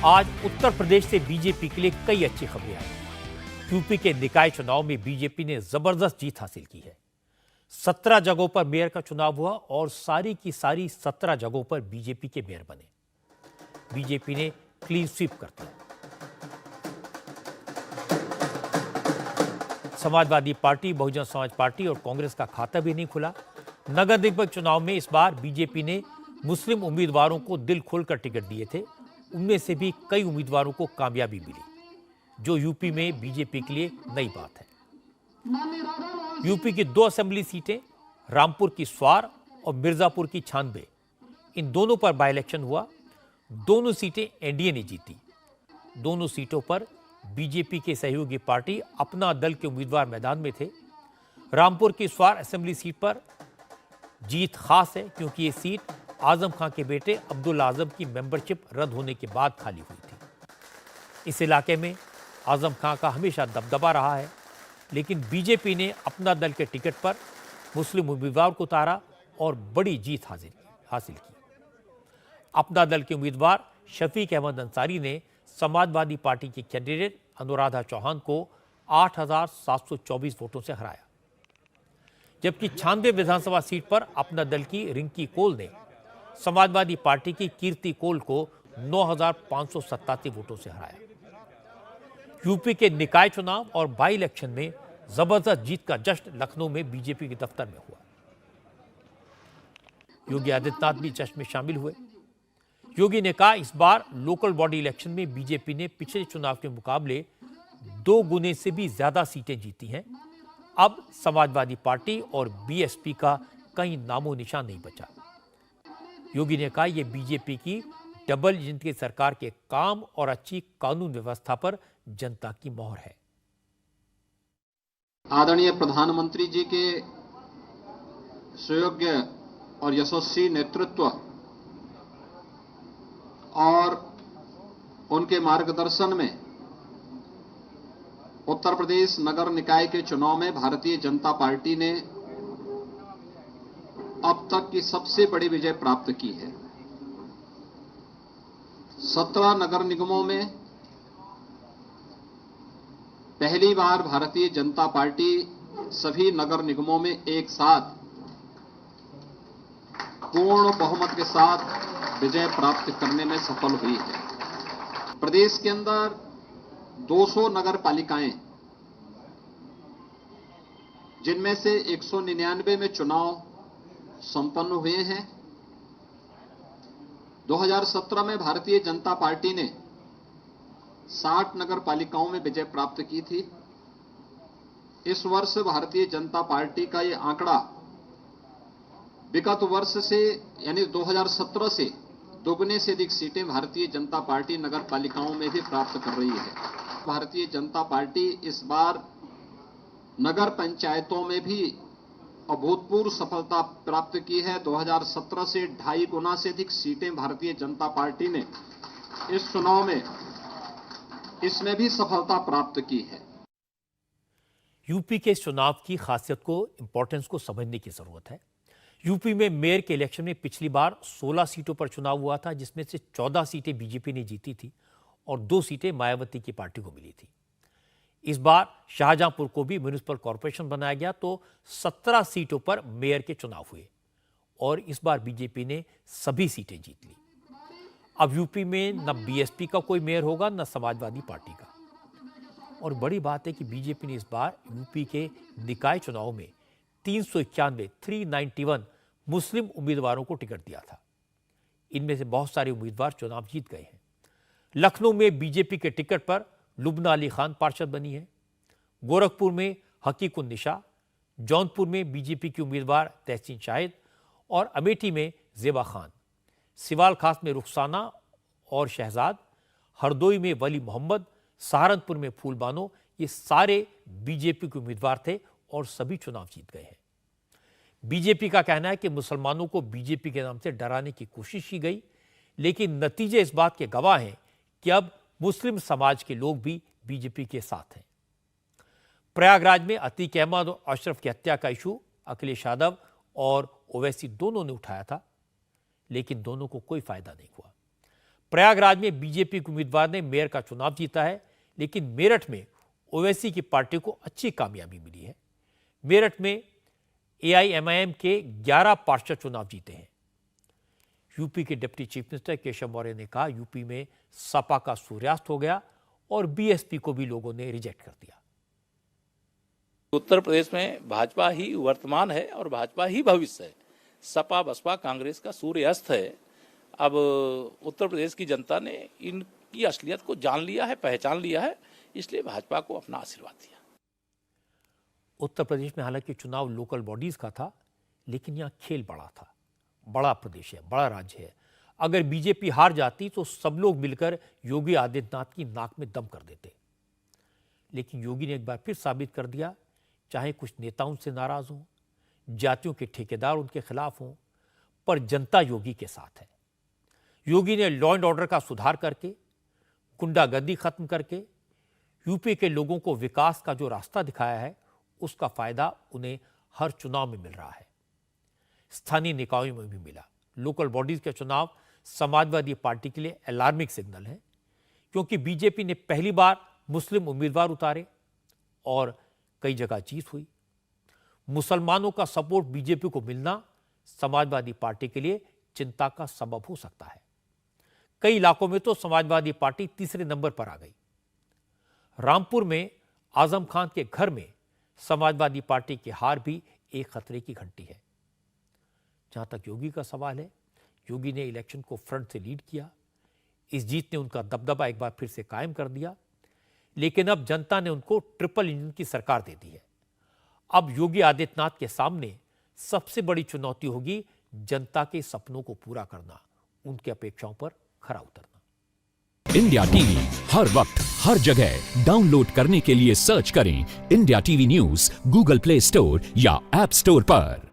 आज उत्तर प्रदेश से बीजेपी के लिए कई अच्छी खबरें आई। यूपी के निकाय चुनाव में बीजेपी ने जबरदस्त जीत हासिल की है। 17 जगहों पर मेयर का चुनाव हुआ और सारी की सारी 17 जगहों पर बीजेपी के मेयर बने। बीजेपी ने क्लीन स्वीप कर दिया। समाजवादी पार्टी, बहुजन समाज पार्टी और कांग्रेस का खाता भी नहीं खुला। नगर निगम चुनाव में इस बार बीजेपी ने मुस्लिम उम्मीदवारों को दिल खोलकर टिकट दिए थे। उनमें से भी कई उम्मीदवारों को कामयाबी मिली, जो यूपी में बीजेपी के लिए नई बात है। यूपी की 2 असेंबली सीटें, रामपुर की स्वार और मिर्जापुर की छानबे, इन दोनों पर बाय इलेक्शन हुआ। दोनों सीटें एनडीए ने जीती। दोनों सीटों पर बीजेपी के सहयोगी पार्टी अपना दल के उम्मीदवार मैदान में थे। रामपुर की स्वार असेंबली सीट पर जीत खास है क्योंकि ये सीट आजम खां के बेटे अब्दुल आजम की मेंबरशिप रद्द होने के बाद खाली हुई थी। इस इलाके में आजम खां का हमेशा दबदबा रहा है, लेकिन बीजेपी ने अपना दल के टिकट पर मुस्लिम उम्मीदवार को उतारा और बड़ी जीत हासिल की। अपना दल के उम्मीदवार शफीक अहमद अंसारी ने समाजवादी पार्टी के कैंडिडेट अनुराधा चौहान को 8,724 वोटों से हराया, जबकि छानबे विधानसभा सीट पर अपना दल की रिंकी कोल ने समाजवादी पार्टी की कीर्ति कोल को 9,587 वोटों से हराया। यूपी के निकाय चुनाव और बाई इलेक्शन में जबरदस्त जीत का जश्न लखनऊ में बीजेपी के दफ्तर में हुआ। योगी आदित्यनाथ भी जश्न में शामिल हुए। योगी ने कहा, इस बार लोकल बॉडी इलेक्शन में बीजेपी ने पिछले चुनाव के मुकाबले 2 गुने से भी ज्यादा सीटें जीती हैं। अब समाजवादी पार्टी और बीएसपी का कहीं नामो निशान नहीं बचा। योगी ने कहा, यह बीजेपी की डबल इंजन की सरकार के काम और अच्छी कानून व्यवस्था पर जनता की मोहर है। आदरणीय प्रधानमंत्री जी के सुयोग्य और यशस्वी नेतृत्व और उनके मार्गदर्शन में उत्तर प्रदेश नगर निकाय के चुनाव में भारतीय जनता पार्टी ने अब तक की सबसे बड़ी विजय प्राप्त की है। 17 नगर निगमों में पहली बार भारतीय जनता पार्टी सभी नगर निगमों में एक साथ पूर्ण बहुमत के साथ विजय प्राप्त करने में सफल हुई है। प्रदेश के अंदर 200 नगर पालिकाएं, जिनमें से 199 में चुनाव संपन्न हुए हैं। 2017 में भारतीय जनता पार्टी ने 60 नगर पालिकाओं में विजय प्राप्त की थी। इस वर्ष भारतीय जनता पार्टी का ये आंकड़ा विगत वर्ष से यानी 2017 से दोगुने से अधिक सीटें भारतीय जनता पार्टी नगर पालिकाओं में भी प्राप्त कर रही है। भारतीय जनता पार्टी इस बार नगर पंचायतों में भी अभूतपूर्व सफलता प्राप्त की है। 2017 से 2.5 गुना से अधिक सीटें भारतीय जनता पार्टी ने इस चुनाव में इसमें भी सफलता प्राप्त की है। यूपी के चुनाव की खासियत को, इंपॉर्टेंस को समझने की जरूरत है। यूपी में मेयर के इलेक्शन में पिछली बार 16 सीटों पर चुनाव हुआ था, जिसमें से 14 सीटें बीजेपी ने जीती थी और 2 सीटें मायावती की पार्टी को मिली थी। इस बार शाहजहांपुर को भी म्युनिसिपल कॉर्पोरेशन बनाया गया तो 17 सीटों पर मेयर के चुनाव हुए और इस बार बीजेपी ने सभी सीटें जीत ली। अब यूपी में न बीएसपी का कोई मेयर होगा न समाजवादी पार्टी का। और बड़ी बात है कि बीजेपी ने इस बार यूपी के निकाय चुनाव में 391 मुस्लिम उम्मीदवारों को टिकट दिया था। इनमें से बहुत सारे उम्मीदवार चुनाव जीत गए हैं। लखनऊ में बीजेपी के टिकट पर लुबना अली खान पार्षद बनी है। गोरखपुर में हकीकुन निशा, जौनपुर में बीजेपी की उम्मीदवार तहसीन शाहिद और अमेठी में जेबा खान, सिवाल खास में रुखसाना और शहजाद, हरदोई में वली मोहम्मद, सहारनपुर में फूल बानो, ये सारे बीजेपी के उम्मीदवार थे और सभी चुनाव जीत गए हैं। बीजेपी का कहना है कि मुसलमानों को बीजेपी के नाम से डराने की कोशिश की गई, लेकिन नतीजे इस बात के गवाह हैं कि अब मुस्लिम समाज के लोग भी बीजेपी के साथ हैं। प्रयागराज में अतीक अहमद और अशरफ की हत्या का इशू अखिलेश यादव और ओवैसी दोनों ने उठाया था, लेकिन दोनों को कोई फायदा नहीं हुआ। प्रयागराज में बीजेपी के उम्मीदवार ने मेयर का चुनाव जीता है, लेकिन मेरठ में ओवैसी की पार्टी को अच्छी कामयाबी मिली है। मेरठ में एआईएमआईएम के 11 पार्षद चुनाव जीते हैं। यूपी के deputy chief minister Keshav Maurya ने कहा, यूपी में सपा का सूर्यास्त हो गया और बीएसपी को भी लोगों ने रिजेक्ट कर दिया। उत्तर प्रदेश में भाजपा ही वर्तमान है और भाजपा ही भविष्य है। सपा बसपा कांग्रेस का सूर्यास्त है। अब उत्तर प्रदेश की जनता ने इनकी असलियत को जान लिया है, पहचान लिया है, इसलिए भाजपा को अपना आशीर्वाद दिया। उत्तर प्रदेश में हालांकि चुनाव लोकल बॉडीज का था, लेकिन यहाँ खेल बड़ा था। बड़ा प्रदेश है, बड़ा राज्य है। अगर बीजेपी हार जाती तो सब लोग मिलकर योगी आदित्यनाथ की नाक में दम कर देते। लेकिन योगी ने एक बार फिर साबित कर दिया, चाहे कुछ नेता उनसे नाराज हों, जातियों के ठेकेदार उनके खिलाफ हों, पर जनता योगी के साथ है। योगी ने लॉ एंड ऑर्डर का सुधार करके, गुंडागर्दी खत्म करके यूपी के लोगों को विकास का जो रास्ता दिखाया है, उसका फायदा उन्हें हर चुनाव में मिल रहा है। स्थानीय निकायों में भी मिला। लोकल बॉडीज के चुनाव समाजवादी पार्टी के लिए अलार्मिंग सिग्नल है, क्योंकि बीजेपी ने पहली बार मुस्लिम उम्मीदवार उतारे और कई जगह जीत हुई। मुसलमानों का सपोर्ट बीजेपी को मिलना समाजवादी पार्टी के लिए चिंता का सबब हो सकता है। कई इलाकों में तो समाजवादी पार्टी तीसरे नंबर पर आ गई। रामपुर में आजम खान के घर में समाजवादी पार्टी की हार भी एक खतरे की घंटी है। जहां तक योगी का सवाल है, योगी ने इलेक्शन को फ्रंट से लीड किया। इस जीत ने उनका दबदबा एक बार फिर से कायम कर दिया, लेकिन अब जनता ने उनको ट्रिपल इंजन की सरकार दे दी है। अब योगी आदित्यनाथ के सामने सबसे बड़ी चुनौती होगी जनता के सपनों को पूरा करना, उनकी अपेक्षाओं पर खरा उतरना। इंडिया टीवी हर वक्त हर जगह डाउनलोड करने के लिए सर्च करें India TV news Google play store या ऐप स्टोर पर।